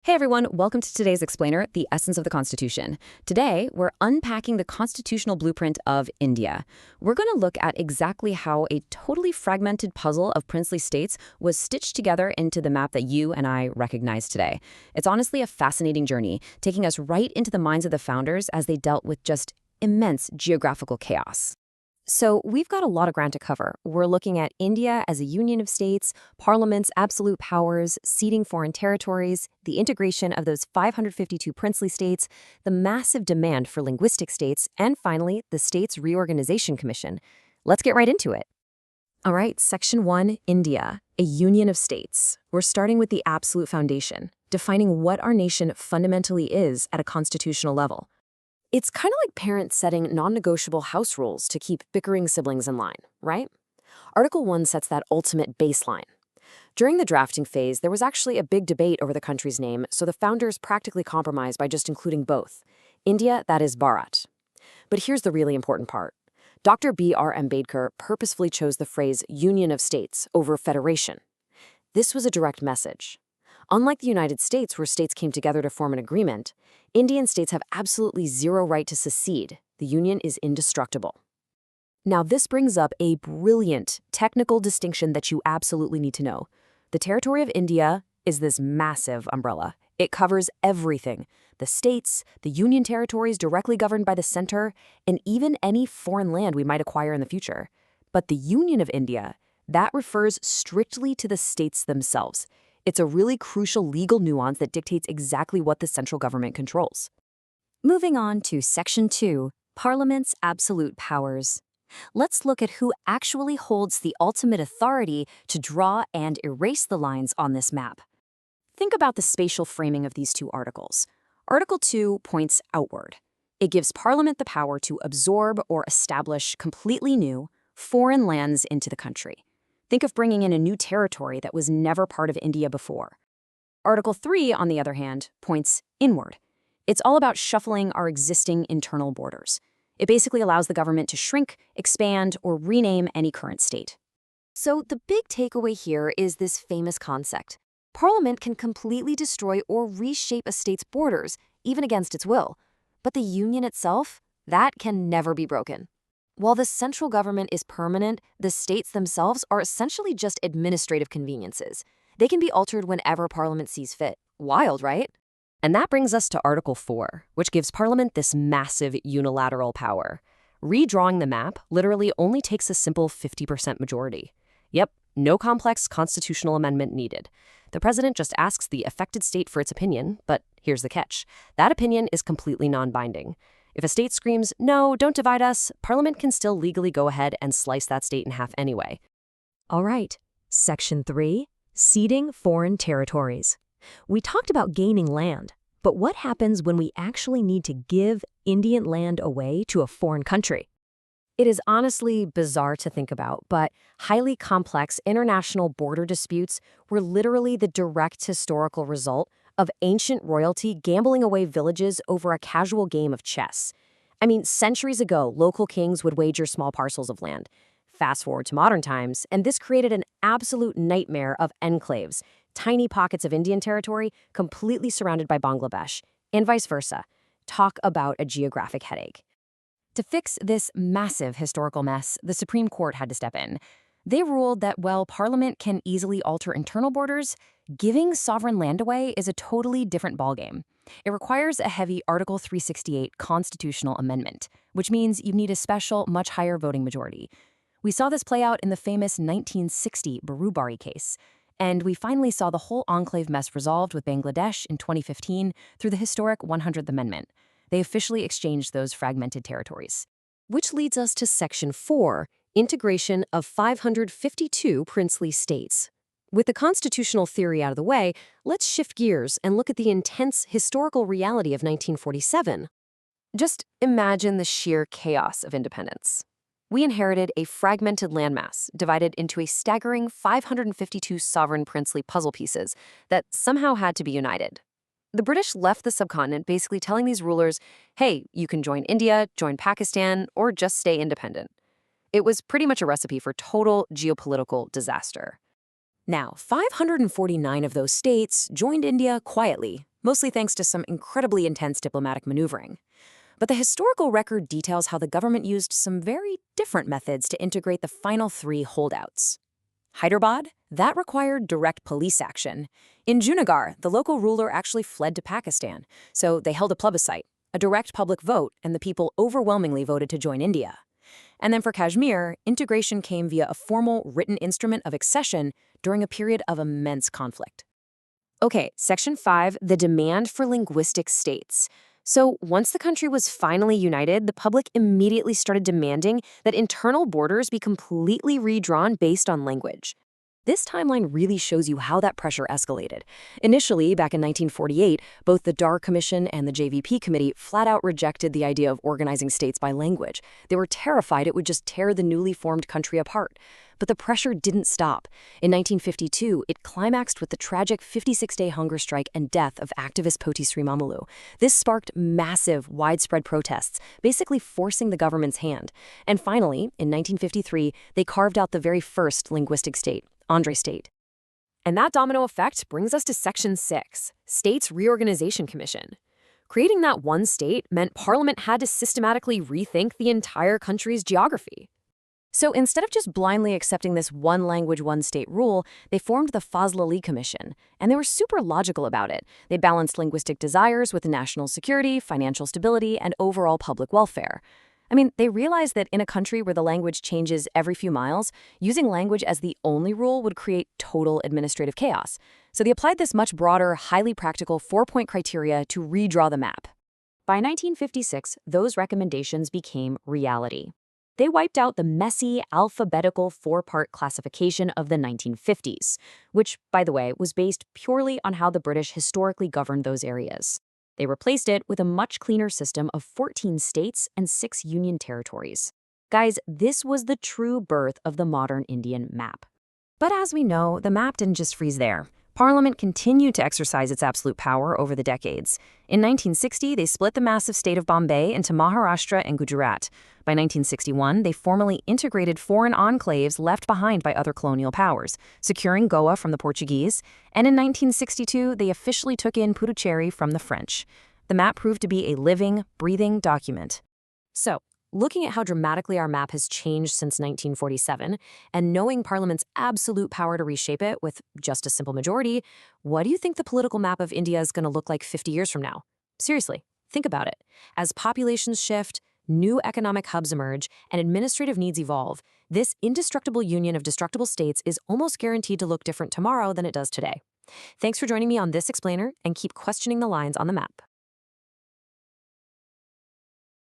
Hey everyone, welcome to today's Explainer, The Essence of the Constitution. Today, we're unpacking the constitutional blueprint of India. We're going to look at exactly how a totally fragmented puzzle of princely states was stitched together into the map that you and I recognize today. It's honestly a fascinating journey, taking us right into the minds of the founders as they dealt with just immense geographical chaos. So we've got a lot of ground to cover. We're looking at India as a union of states, parliament's absolute powers, ceding foreign territories, the integration of those 552 princely states, the massive demand for linguistic states, and finally, the States Reorganization Commission. Let's get right into it. All right, Section 1, India, a union of states. We're starting with the absolute foundation, defining what our nation fundamentally is at a constitutional level. It's kind of like parents setting non-negotiable house rules to keep bickering siblings in line, right? Article 1 sets that ultimate baseline. During the drafting phase, there was actually a big debate over the country's name, so the founders practically compromised by just including both. India, that is Bharat. But here's the really important part. Dr. B.R. Ambedkar purposefully chose the phrase Union of States over Federation. This was a direct message. Unlike the United States, where states came together to form an agreement, Indian states have absolutely zero right to secede. The union is indestructible. Now, this brings up a brilliant technical distinction that you absolutely need to know. The territory of India is this massive umbrella. It covers everything: the states, the union territories directly governed by the center, and even any foreign land we might acquire in the future. But the Union of India, that refers strictly to the states themselves. It's a really crucial legal nuance that dictates exactly what the central government controls. Moving on to Section 2, Parliament's absolute powers. Let's look at who actually holds the ultimate authority to draw and erase the lines on this map. Think about the spatial framing of these two articles. Article 2 points outward. It gives Parliament the power to absorb or establish completely new, foreign lands into the country. Think of bringing in a new territory that was never part of India before. Article 3, on the other hand, points inward. It's all about shuffling our existing internal borders. It basically allows the government to shrink, expand, or rename any current state. So the big takeaway here is this famous concept. Parliament can completely destroy or reshape a state's borders, even against its will. But the union itself, that can never be broken. While the central government is permanent, the states themselves are essentially just administrative conveniences. They can be altered whenever Parliament sees fit. Wild, right? And that brings us to Article 4, which gives Parliament this massive unilateral power. Redrawing the map literally only takes a simple 50% majority. Yep, no complex constitutional amendment needed. The president just asks the affected state for its opinion, but here's the catch. That opinion is completely non-binding. If a state screams, "No, don't divide us," Parliament can still legally go ahead and slice that state in half anyway. All right, Section 3, ceding foreign territories. We talked about gaining land, but what happens when we actually need to give Indian land away to a foreign country? It is honestly bizarre to think about, but highly complex international border disputes were literally the direct historical result of ancient royalty gambling away villages over a casual game of chess. I mean, centuries ago, local kings would wager small parcels of land. Fast forward to modern times, and this created an absolute nightmare of enclaves, tiny pockets of Indian territory completely surrounded by Bangladesh, and vice versa. Talk about a geographic headache. To fix this massive historical mess, the Supreme Court had to step in. They ruled that while Parliament can easily alter internal borders, giving sovereign land away is a totally different ballgame. It requires a heavy Article 368 constitutional amendment, which means you need a special, much higher voting majority. We saw this play out in the famous 1960 Barubari case, and we finally saw the whole enclave mess resolved with Bangladesh in 2015 through the historic 100th Amendment. They officially exchanged those fragmented territories. Which leads us to Section 4, integration of 552 princely states. With the constitutional theory out of the way, let's shift gears and look at the intense historical reality of 1947. Just imagine the sheer chaos of independence. We inherited a fragmented landmass divided into a staggering 552 sovereign princely puzzle pieces that somehow had to be united. The British left the subcontinent basically telling these rulers, hey, you can join India, join Pakistan, or just stay independent. It was pretty much a recipe for total geopolitical disaster. Now, 549 of those states joined India quietly, mostly thanks to some incredibly intense diplomatic maneuvering. But the historical record details how the government used some very different methods to integrate the final 3 holdouts. Hyderabad, that required direct police action. In Junagadh, the local ruler actually fled to Pakistan, so they held a plebiscite, a direct public vote, and the people overwhelmingly voted to join India. And then for Kashmir, integration came via a formal written instrument of accession during a period of immense conflict. Okay, Section 5, the demand for linguistic states. So once the country was finally united, the public immediately started demanding that internal borders be completely redrawn based on language. This timeline really shows you how that pressure escalated. Initially, back in 1948, both the Dar Commission and the JVP Committee flat out rejected the idea of organizing states by language. They were terrified it would just tear the newly formed country apart. But the pressure didn't stop. In 1952, it climaxed with the tragic 56-day hunger strike and death of activist Poti Srimamalu. This sparked massive, widespread protests, basically forcing the government's hand. And finally, in 1953, they carved out the very first linguistic state, Andhra State. And that domino effect brings us to Section 6, States Reorganization Commission. Creating that one state meant Parliament had to systematically rethink the entire country's geography. So instead of just blindly accepting this one language, one state rule, they formed the Fazl Ali Commission, and they were super logical about it. They balanced linguistic desires with national security, financial stability, and overall public welfare. I mean, they realized that in a country where the language changes every few miles, using language as the only rule would create total administrative chaos. So they applied this much broader, highly practical 4-point criteria to redraw the map. By 1956, those recommendations became reality. They wiped out the messy, alphabetical 4-part classification of the 1950s, which, by the way, was based purely on how the British historically governed those areas. They replaced it with a much cleaner system of 14 states and 6 union territories. Guys, this was the true birth of the modern Indian map. But as we know, the map didn't just freeze there. Parliament continued to exercise its absolute power over the decades. In 1960, they split the massive state of Bombay into Maharashtra and Gujarat. By 1961, they formally integrated foreign enclaves left behind by other colonial powers, securing Goa from the Portuguese. And in 1962, they officially took in Puducherry from the French. The map proved to be a living, breathing document. So, looking at how dramatically our map has changed since 1947, and knowing Parliament's absolute power to reshape it with just a simple majority, what do you think the political map of India is going to look like 50 years from now? Seriously, think about it. As populations shift, new economic hubs emerge, and administrative needs evolve, this indestructible union of destructible states is almost guaranteed to look different tomorrow than it does today. Thanks for joining me on this explainer, and keep questioning the lines on the map.